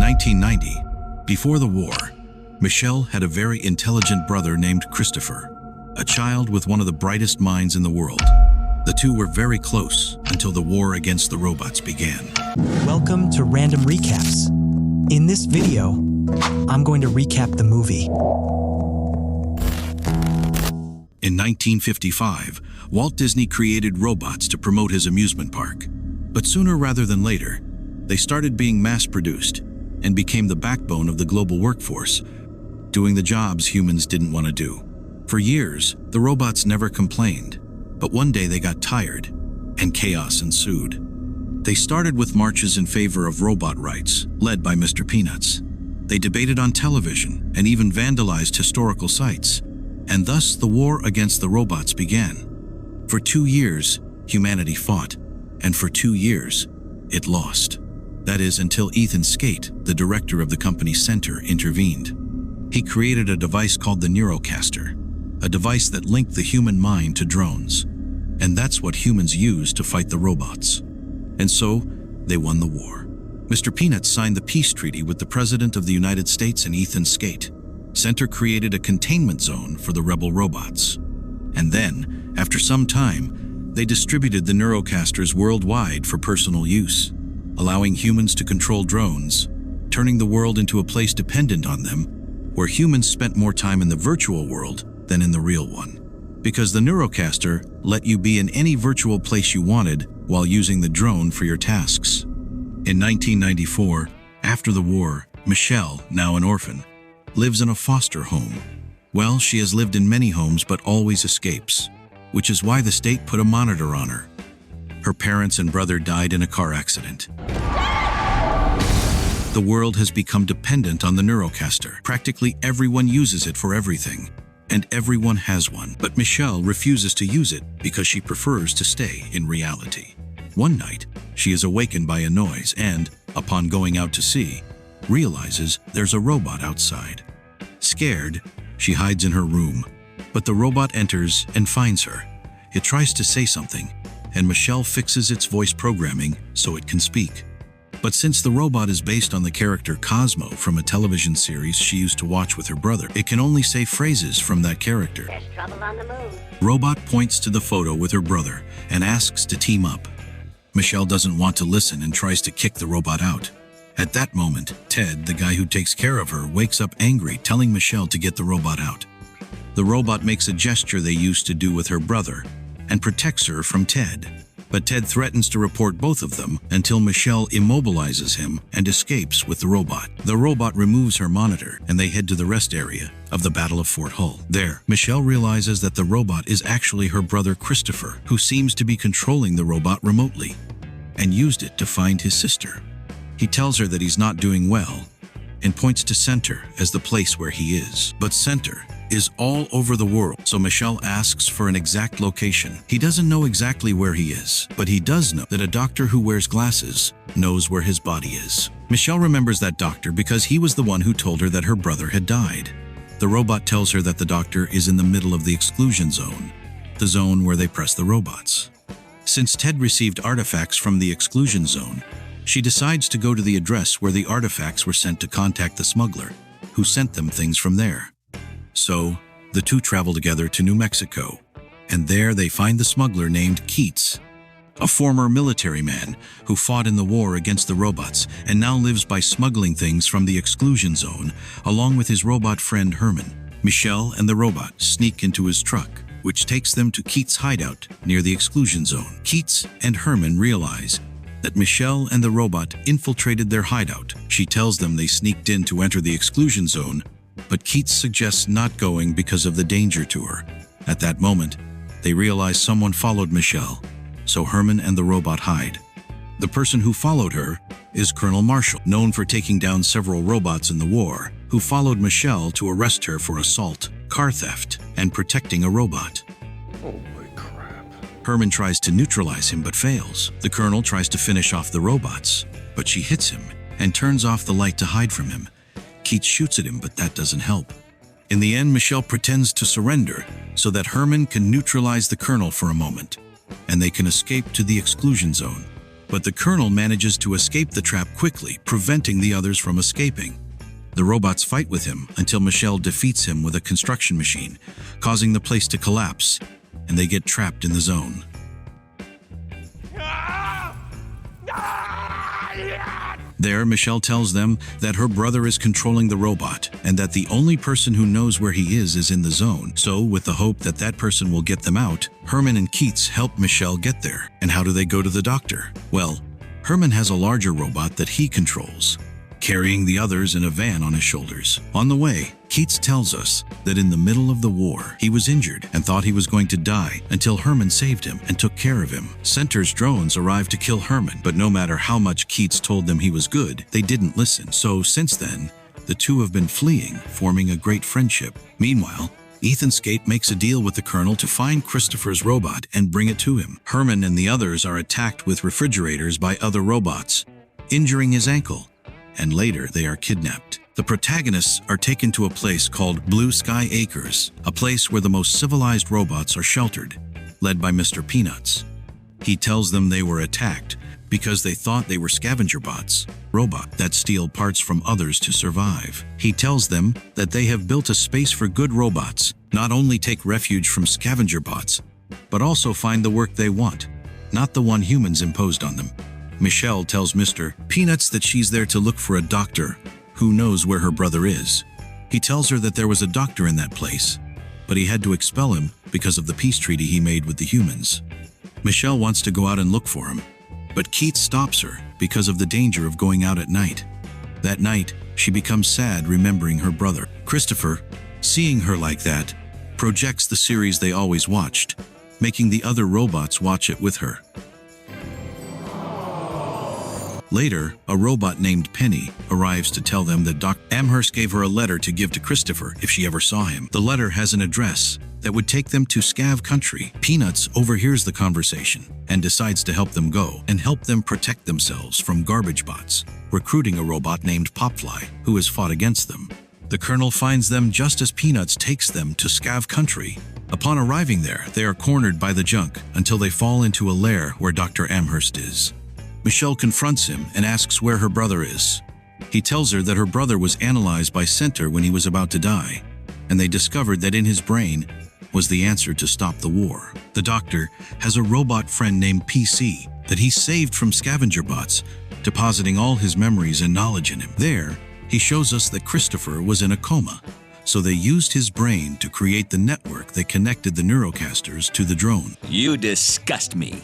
1990, before the war, Michelle had a very intelligent brother named Christopher, a child with one of the brightest minds in the world. The two were very close until the war against the robots began. Welcome to Random Recaps. In this video, I'm going to recap the movie. In 1955, Walt Disney created robots to promote his amusement park. But sooner rather than later, they started being mass-produced and became the backbone of the global workforce, doing the jobs humans didn't want to do. For years, the robots never complained, but one day they got tired, and chaos ensued. They started with marches in favor of robot rights, led by Mr. Peanuts. They debated on television and even vandalized historical sites, and thus the war against the robots began. For 2 years, humanity fought, and for 2 years, it lost. That is, until Ethan Skate, the director of the company's center, intervened. He created a device called the Neurocaster, a device that linked the human mind to drones. And that's what humans use to fight the robots. And so, they won the war. Mr. Peanuts signed the peace treaty with the President of the United States and Ethan Skate. Center created a containment zone for the rebel robots. And then, after some time, they distributed the Neurocasters worldwide for personal use, allowing humans to control drones, turning the world into a place dependent on them, where humans spent more time in the virtual world than in the real one. Because the Neurocaster let you be in any virtual place you wanted while using the drone for your tasks. In 1994, after the war, Michelle, now an orphan, lives in a foster home. Well, she has lived in many homes but always escapes, which is why the state put a monitor on her. Her parents and brother died in a car accident. The world has become dependent on the Neurocaster. Practically everyone uses it for everything, and everyone has one. But Michelle refuses to use it because she prefers to stay in reality. One night, she is awakened by a noise and, upon going out to see, realizes there's a robot outside. Scared, she hides in her room, but the robot enters and finds her. It tries to say something, and Michelle fixes its voice programming so it can speak. But since the robot is based on the character Cosmo from a television series she used to watch with her brother, it can only say phrases from that character. There's trouble on the moon. Robot points to the photo with her brother and asks to team up. Michelle doesn't want to listen and tries to kick the robot out. At that moment, Ted, the guy who takes care of her, wakes up angry, telling Michelle to get the robot out. The robot makes a gesture they used to do with her brother and protects her from Ted. But Ted threatens to report both of them until Michelle immobilizes him and escapes with the robot. The robot removes her monitor and they head to the rest area of the Battle of Fort Hull. There, Michelle realizes that the robot is actually her brother Christopher, who seems to be controlling the robot remotely and used it to find his sister. He tells her that he's not doing well and points to Center as the place where he is. But Center is all over the world, so Michelle asks for an exact location. He doesn't know exactly where he is, but he does know that a doctor who wears glasses knows where his body is. Michelle remembers that doctor because he was the one who told her that her brother had died. The robot tells her that the doctor is in the middle of the exclusion zone, the zone where they press the robots. Since Ted received artifacts from the exclusion zone, she decides to go to the address where the artifacts were sent to contact the smuggler, who sent them things from there. So, the two travel together to New Mexico, and there they find the smuggler named Keats, a former military man who fought in the war against the robots and now lives by smuggling things from the exclusion zone, along with his robot friend Herman. Michelle and the robot sneak into his truck, which takes them to Keats' hideout near the exclusion zone. Keats and Herman realize that Michelle and the robot infiltrated their hideout. She tells them they sneaked in to enter the exclusion zone, but Keats suggests not going because of the danger to her. At that moment, they realize someone followed Michelle, so Herman and the robot hide. The person who followed her is Colonel Marshall, known for taking down several robots in the war, who followed Michelle to arrest her for assault, car theft, and protecting a robot. Holy crap. Herman tries to neutralize him but fails. The Colonel tries to finish off the robots, but she hits him and turns off the light to hide from him. Keats shoots at him, but that doesn't help. In the end, Michelle pretends to surrender so that Herman can neutralize the Colonel for a moment, and they can escape to the exclusion zone. But the Colonel manages to escape the trap quickly, preventing the others from escaping. The robots fight with him until Michelle defeats him with a construction machine, causing the place to collapse, and they get trapped in the zone. There, Michelle tells them that her brother is controlling the robot and that the only person who knows where he is in the zone. So, with the hope that that person will get them out, Herman and Keats help Michelle get there. And how do they go to the doctor? Well, Herman has a larger robot that he controls, carrying the others in a van on his shoulders. On the way, Keats tells us that in the middle of the war, he was injured and thought he was going to die until Herman saved him and took care of him. Center's drones arrived to kill Herman, but no matter how much Keats told them he was good, they didn't listen. So since then, the two have been fleeing, forming a great friendship. Meanwhile, Ethan Skate makes a deal with the Colonel to find Christopher's robot and bring it to him. Herman and the others are attacked with refrigerators by other robots, injuring his ankle, and later they are kidnapped. The protagonists are taken to a place called Blue Sky Acres, a place where the most civilized robots are sheltered, led by Mr. Peanuts. He tells them they were attacked because they thought they were scavenger bots, robots that steal parts from others to survive. He tells them that they have built a space for good robots, not only take refuge from scavenger bots, but also find the work they want, not the one humans imposed on them. Michelle tells Mr. Peanuts that she's there to look for a doctor who knows where her brother is. He tells her that there was a doctor in that place, but he had to expel him because of the peace treaty he made with the humans. Michelle wants to go out and look for him, but Keats stops her because of the danger of going out at night. That night, she becomes sad remembering her brother. Christopher, seeing her like that, projects the series they always watched, making the other robots watch it with her. Later, a robot named Penny arrives to tell them that Dr. Amherst gave her a letter to give to Christopher if she ever saw him. The letter has an address that would take them to Scav Country. Peanuts overhears the conversation and decides to help them go and help them protect themselves from garbage bots, recruiting a robot named Popfly, who has fought against them. The Colonel finds them just as Peanuts takes them to Scav Country. Upon arriving there, they are cornered by the junk until they fall into a lair where Dr. Amherst is. Michelle confronts him and asks where her brother is. He tells her that her brother was analyzed by Center when he was about to die, and they discovered that in his brain was the answer to stop the war. The doctor has a robot friend named PC that he saved from scavenger bots, depositing all his memories and knowledge in him. There, he shows us that Christopher was in a coma, so they used his brain to create the network that connected the neurocasters to the drone. You disgust me.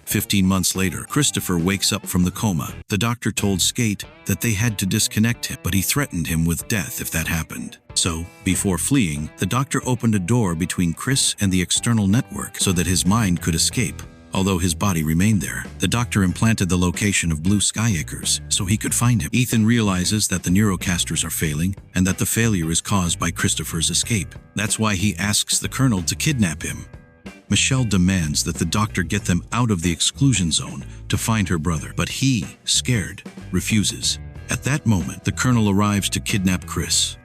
15 months later, Christopher wakes up from the coma. The doctor told Skate that they had to disconnect him, but he threatened him with death if that happened. So, before fleeing, the doctor opened a door between Chris and the external network so that his mind could escape. Although his body remained there, the doctor implanted the location of Blue Sky Acres so he could find him. Ethan realizes that the neurocasters are failing and that the failure is caused by Christopher's escape. That's why he asks the Colonel to kidnap him. Michelle demands that the doctor get them out of the exclusion zone to find her brother, but he, scared, refuses. At that moment, the Colonel arrives to kidnap Chris.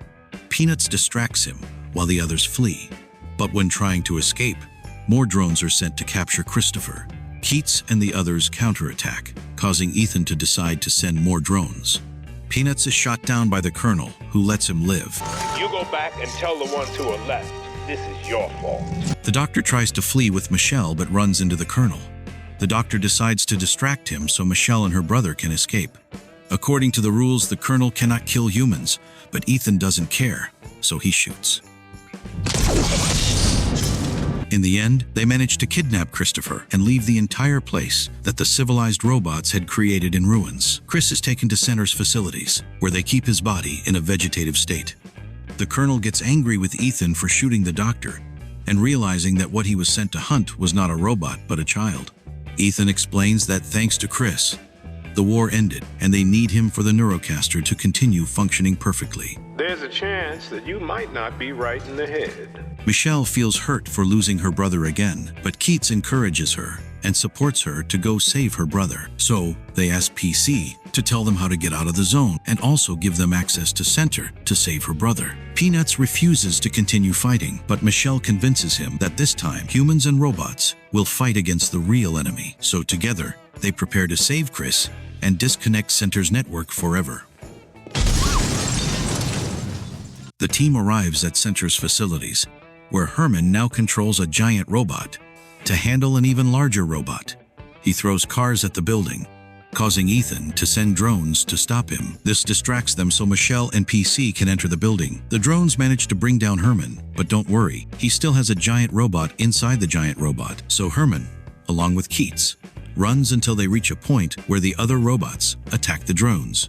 Peanuts distracts him while the others flee, but when trying to escape, more drones are sent to capture Christopher. Keats and the others counterattack, causing Ethan to decide to send more drones. Peanuts is shot down by the Colonel, who lets him live. You go back and tell the ones who are left, this is your fault. The doctor tries to flee with Michelle but runs into the Colonel. The doctor decides to distract him so Michelle and her brother can escape. According to the rules, the Colonel cannot kill humans, but Ethan doesn't care, so he shoots. In the end, they manage to kidnap Christopher and leave the entire place that the civilized robots had created in ruins. Chris is taken to Center's facilities, where they keep his body in a vegetative state. The Colonel gets angry with Ethan for shooting the doctor and realizing that what he was sent to hunt was not a robot but a child. Ethan explains that thanks to Chris, the war ended and they need him for the neurocaster to continue functioning perfectly. There's a chance that you might not be right in the head. Michelle feels hurt for losing her brother again, but Keats encourages her and supports her to go save her brother. So they ask PC to tell them how to get out of the zone and also give them access to Center to save her brother. Peanuts refuses to continue fighting, but Michelle convinces him that this time humans and robots will fight against the real enemy. So together, they prepare to save Chris and disconnect Center's network forever. The team arrives at Center's facilities, where Herman now controls a giant robot to handle an even larger robot. He throws cars at the building, causing Ethan to send drones to stop him. This distracts them so Michelle and PC can enter the building. The drones manage to bring down Herman, but don't worry, he still has a giant robot inside the giant robot. So Herman, along with Keats, runs until they reach a point where the other robots attack the drones.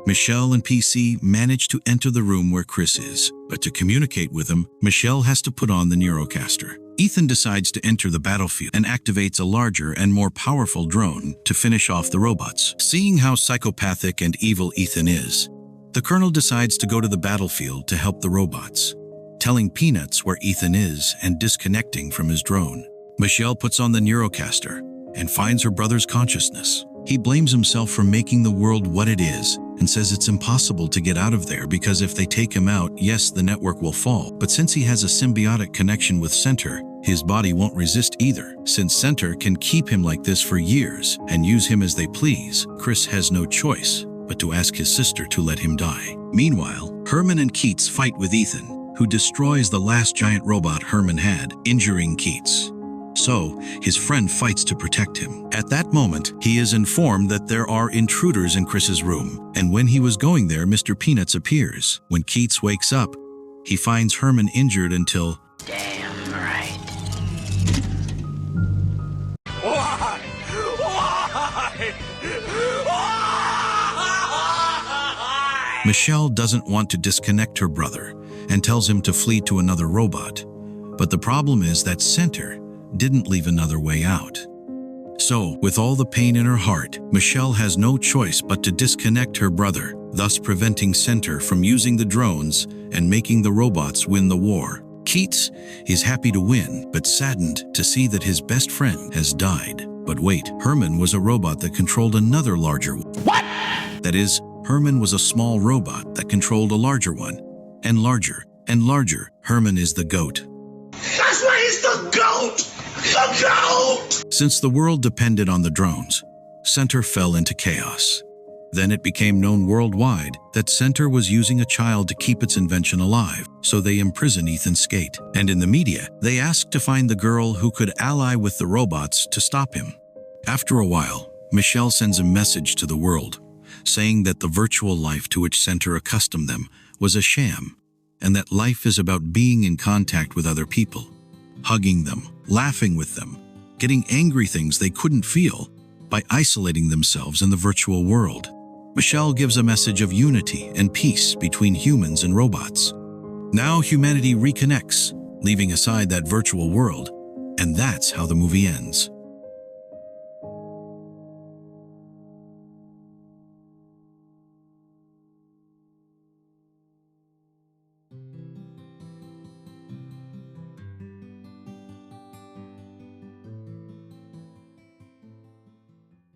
Michelle and PC manage to enter the room where Chris is, but to communicate with him, Michelle has to put on the Neurocaster. Ethan decides to enter the battlefield and activates a larger and more powerful drone to finish off the robots. Seeing how psychopathic and evil Ethan is, the Colonel decides to go to the battlefield to help the robots, telling Peanuts where Ethan is and disconnecting from his drone. Michelle puts on the Neurocaster and finds her brother's consciousness. He blames himself for making the world what it is and says it's impossible to get out of there because if they take him out, yes, the network will fall. But since he has a symbiotic connection with Center, his body won't resist either. Since Center can keep him like this for years and use him as they please, Chris has no choice but to ask his sister to let him die. Meanwhile, Herman and Keats fight with Ethan, who destroys the last giant robot Herman had, injuring Keats. So, his friend fights to protect him. At that moment, he is informed that there are intruders in Chris's room, and when he was going there, Mr. Peanuts appears. When Keats wakes up, he finds Herman injured until... Damn right. Why? Michelle doesn't want to disconnect her brother and tells him to flee to another robot. But the problem is that Center didn't leave another way out. So, with all the pain in her heart, Michelle has no choice but to disconnect her brother, thus preventing Center from using the drones and making the robots win the war. Keats is happy to win, but saddened to see that his best friend has died. But wait, Herman was a robot that controlled another larger one. What? That is, Herman was a small robot that controlled a larger one. And larger, and larger. Herman is the GOAT. That's why he's the GOAT! The GOAT! Since the world depended on the drones, Center fell into chaos. Then it became known worldwide that Center was using a child to keep its invention alive, so they imprisoned Ethan Skate. And in the media, they asked to find the girl who could ally with the robots to stop him. After a while, Michelle sends a message to the world, saying that the virtual life to which Center accustomed them was a sham, and that life is about being in contact with other people, hugging them, laughing with them, getting angry things they couldn't feel by isolating themselves in the virtual world. Michelle gives a message of unity and peace between humans and robots. Now humanity reconnects, leaving aside that virtual world, and that's how the movie ends.